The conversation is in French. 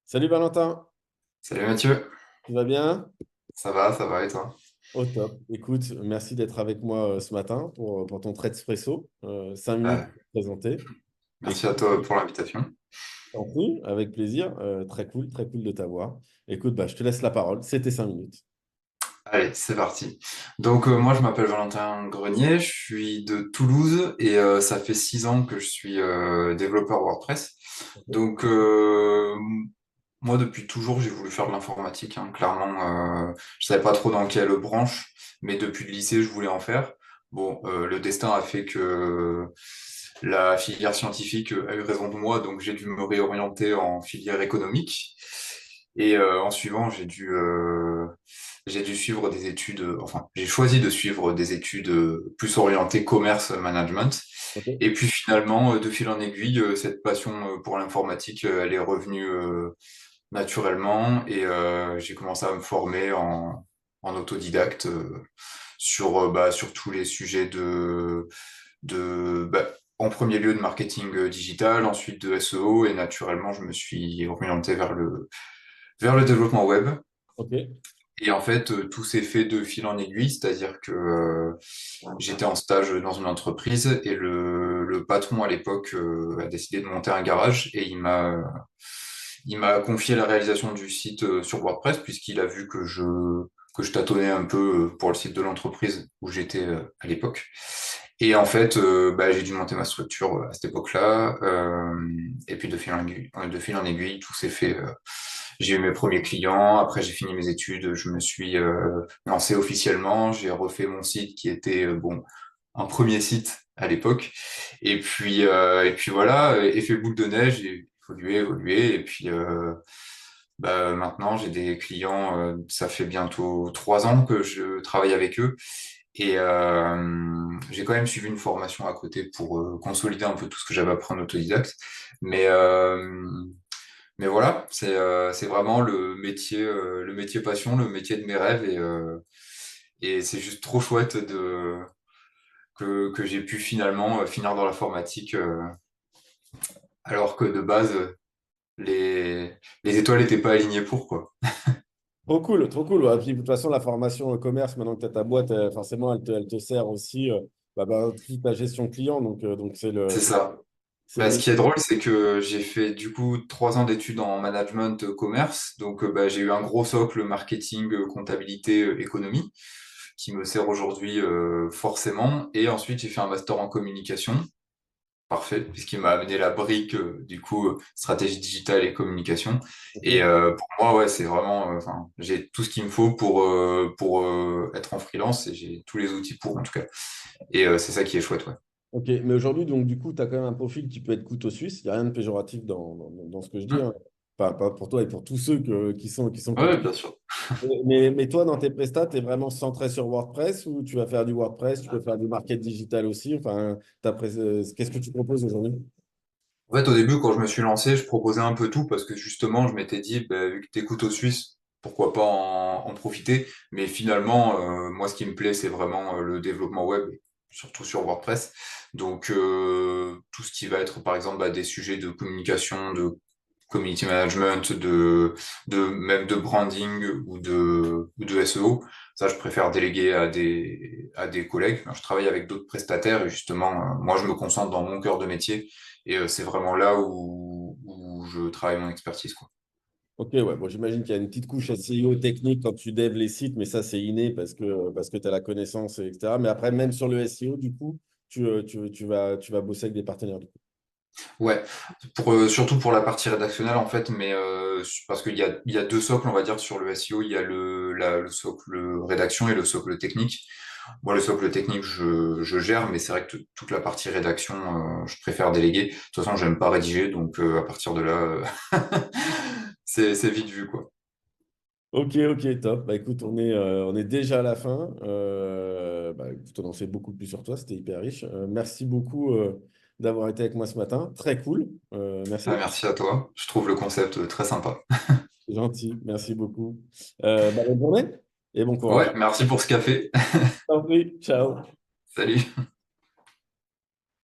Salut Valentin, Salut Mathieu, tu vas bien? ça va et toi? Au top. Écoute, merci d'être avec moi ce matin pour ton trait d'espresso. 5 minutes Euh, pour te présenter. Merci à Écoute, toi pour l'invitation. t'en prie, avec plaisir. Très cool de t'avoir. Écoute, je te laisse la parole. C'était 5 minutes. Allez, c'est parti. Donc moi je m'appelle Valentin Grenier, je suis de Toulouse et ça fait 6 ans que je suis développeur WordPress. Ok. Donc moi depuis toujours j'ai voulu faire de l'informatique, hein. Clairement, je savais pas trop dans quelle branche, mais depuis le lycée je voulais en faire. Bon, le destin a fait que la filière scientifique a eu raison de moi, donc j'ai dû me réorienter en filière économique. Et en suivant, j'ai dû suivre des études, enfin, j'ai choisi de suivre des études plus orientées commerce management. Ok. Et puis finalement, de fil en aiguille, cette passion pour l'informatique, elle est revenue naturellement et j'ai commencé à me former en autodidacte sur tous les sujets en premier lieu de marketing digital, ensuite de SEO et naturellement, je me suis orienté vers le développement web. Ok. Et en fait, tout s'est fait de fil en aiguille, c'est-à-dire que j'étais en stage dans une entreprise et le patron à l'époque a décidé de monter un garage et il m'a confié la réalisation du site sur WordPress puisqu'il a vu que je tâtonnais un peu pour le site de l'entreprise où j'étais à l'époque. Et en fait, j'ai dû monter ma structure à cette époque-là. Et puis de fil en aiguille, tout s'est fait. J'ai eu mes premiers clients. Après, j'ai fini mes études. Je me suis lancé officiellement. J'ai refait mon site qui était bon un premier site à l'époque. Et puis voilà, effet boule de neige, j'ai évolué, évolué. Et puis maintenant, j'ai des clients. Ça fait bientôt 3 ans que je travaille avec eux. Et j'ai quand même suivi une formation à côté pour consolider un peu tout ce que j'avais appris en autodidacte. Mais, euh, mais voilà, c'est vraiment le métier passion, le métier de mes rêves. Et c'est juste trop chouette que j'ai pu finalement finir dans l'informatique, alors que de base, les étoiles n'étaient pas alignées pour, quoi. Trop cool, trop cool. Ouais, puis, de toute façon, la formation commerce, maintenant que tu as ta boîte, forcément, elle te sert aussi toute ta gestion client. Donc C'est ça. c'est le Ce qui métier. est drôle, c'est que j'ai fait du coup 3 ans d'études en management commerce. Donc, j'ai eu un gros socle marketing, comptabilité, économie, qui me sert aujourd'hui forcément. Et ensuite, j'ai fait un master en communication. Parfait, puisqu'il m'a amené la brique, du coup, stratégie digitale et communication. Et Ok. pour moi, ouais, c'est vraiment, enfin, j'ai tout ce qu'il me faut pour être en freelance et j'ai tous les outils pour, en tout cas. Et c'est ça qui est chouette, ouais. Ok, mais aujourd'hui, donc du coup, tu as quand même un profil qui peut être couteau suisse. Il n'y a rien de péjoratif dans ce que je dis, Hum. hein. Pas pour toi et pour tous ceux qui sont Ouais, couteau. bien sûr. Mais toi, dans tes prestats, tu es vraiment centré sur WordPress ou tu vas faire du WordPress, tu peux faire du market digital aussi. Enfin, qu'est-ce que tu proposes aujourd'hui? En fait, au début, quand je me suis lancé, je proposais un peu tout parce que justement, je m'étais dit, vu que t'écoutes au Suisse, pourquoi pas en profiter. Mais finalement, moi, ce qui me plaît, c'est vraiment le développement web, surtout sur WordPress. Donc, tout ce qui va être, par exemple, des sujets de communication, de community management, même de branding ou de SEO. Ça, je préfère déléguer à des collègues. Je travaille avec d'autres prestataires et justement, moi, je me concentre dans mon cœur de métier et c'est vraiment là où je travaille mon expertise, quoi. Ok, ouais, bon, j'imagine qu'il y a une petite couche SEO technique quand tu devs les sites, mais ça, c'est inné parce que tu as la connaissance, etc. Mais après, même sur le SEO, du coup, tu vas bosser avec des partenaires, du coup. Ouais, surtout pour la partie rédactionnelle en fait, mais parce qu'il y a deux socles, on va dire, sur le SEO. Il y a le socle rédaction et le socle technique. Moi, le socle technique, je gère, mais c'est vrai que toute la partie rédaction, je préfère déléguer. De toute façon, j'aime pas rédiger, donc à partir de là, c'est vite vu, quoi. Ok, ok, top. Bah écoute, on est déjà à la fin. Écoute, on en sait beaucoup plus sur toi, c'était hyper riche. Merci beaucoup d'avoir été avec moi ce matin. Très cool. Ah, Merci. merci à toi. Je trouve le concept très sympa. C'est gentil. Merci beaucoup. Bonne journée et bon courage. Ouais, merci pour ce café. T'en prie. Ciao. Salut.